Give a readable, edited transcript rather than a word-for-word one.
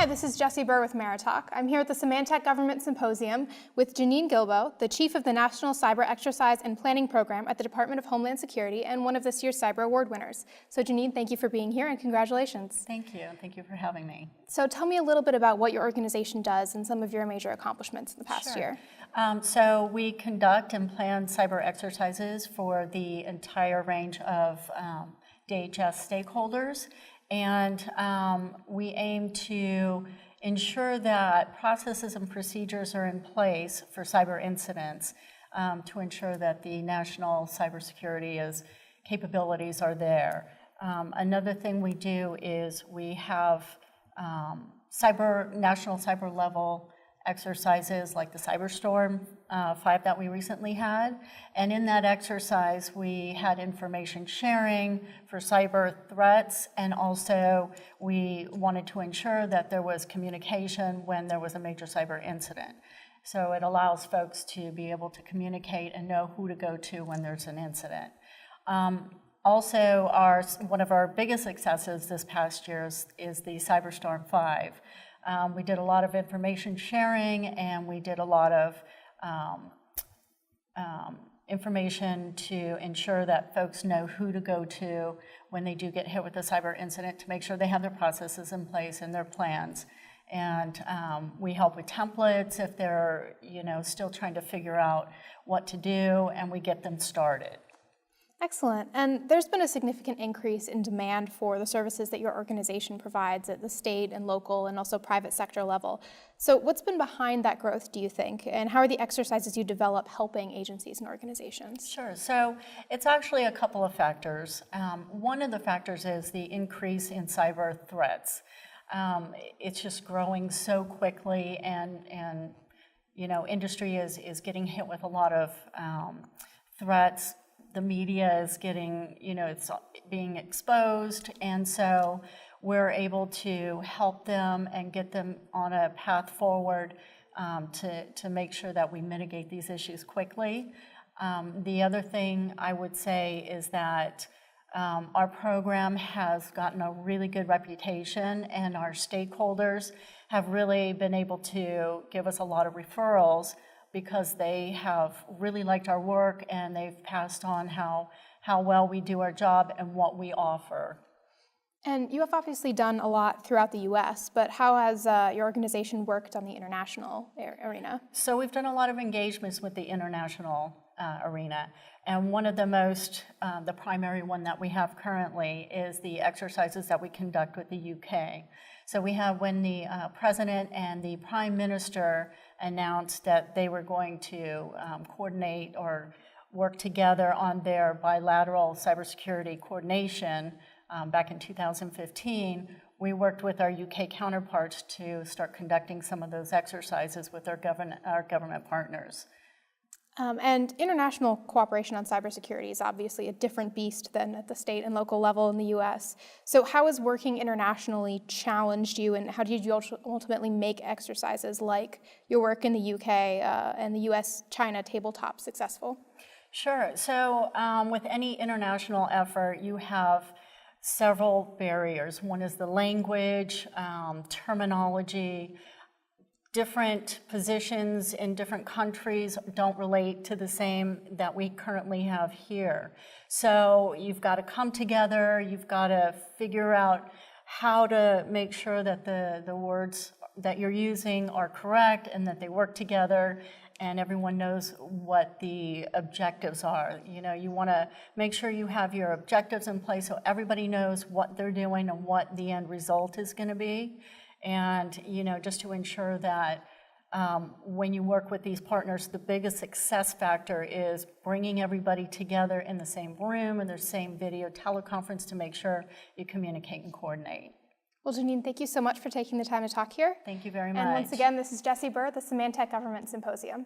Hi, this is Jessie Burr with Maritalk. I'm here at the Symantec Government Symposium with Jennine Gilbeau, the Chief of the National Cyber Exercise and Planning Program at the Department of Homeland Security and one of this year's Cyber Award winners. So Jennine, thank you for being here and congratulations. Thank you, and thank you for having me. So tell me a little bit about what your organization does and some of your major accomplishments in the past year. So we conduct and plan cyber exercises for the entire range of DHS stakeholders. And we aim to ensure that processes and procedures are in place for cyber incidents to ensure that the national cybersecurity capabilities are there. Another thing we do is we have national cyber level exercises like the Cyberstorm 5 that we recently had. And in that exercise, we had information sharing for cyber threats, and also we wanted to ensure that there was communication when there was a major cyber incident. So it allows folks to be able to communicate and know who to go to when there's an incident. Also, one of our biggest successes this past year is the Cyberstorm 5. We did a lot of information sharing, and we did a lot of information to ensure that folks know who to go to when they do get hit with a cyber incident to make sure they have their processes in place and their plans. And we help with templates if they're still trying to figure out what to do, and we get them started. Excellent. And there's been a significant increase in demand for the services that your organization provides at the state and local and also private sector level. So what's been behind that growth, do you think? And how are the exercises you develop helping agencies and organizations? Sure. So it's actually a couple of factors. One of the factors is the increase in cyber threats. It's just growing so quickly, and industry is getting hit with a lot of threats. The media is getting, it's being exposed, and so we're able to help them and get them on a path forward to make sure that we mitigate these issues quickly. The other thing I would say is that our program has gotten a really good reputation, and our stakeholders have really been able to give us a lot of referrals because they have really liked our work, and they've passed on how well we do our job and what we offer. And you have obviously done a lot throughout the U.S., but how has your organization worked on the international arena? So we've done a lot of engagements with the international arena, and one of the primary one that we have currently is the exercises that we conduct with the UK. So we have when the President and the Prime Minister announced that they were going to coordinate or work together on their bilateral cybersecurity coordination back in 2015, we worked with our UK counterparts to start conducting some of those exercises with our government partners. And international cooperation on cybersecurity is obviously a different beast than at the state and local level in the U.S. So how has working internationally challenged you, and how did you ultimately make exercises like your work in the UK and the U.S.-China tabletop successful? Sure. So with any international effort, you have several barriers. One is the language, terminology. Different positions in different countries don't relate to the same that we currently have here. So you've got to come together, you've got to figure out how to make sure that the words that you're using are correct and that they work together and everyone knows what the objectives are. You want to make sure you have your objectives in place so everybody knows what they're doing and what the end result is going to be. And just to ensure that when you work with these partners, the biggest success factor is bringing everybody together in the same room and the same video teleconference to make sure you communicate and coordinate. Well, Jennine, thank you so much for taking the time to talk here. Thank you very much. And once again, this is Jessie Burr, the Symantec Government Symposium.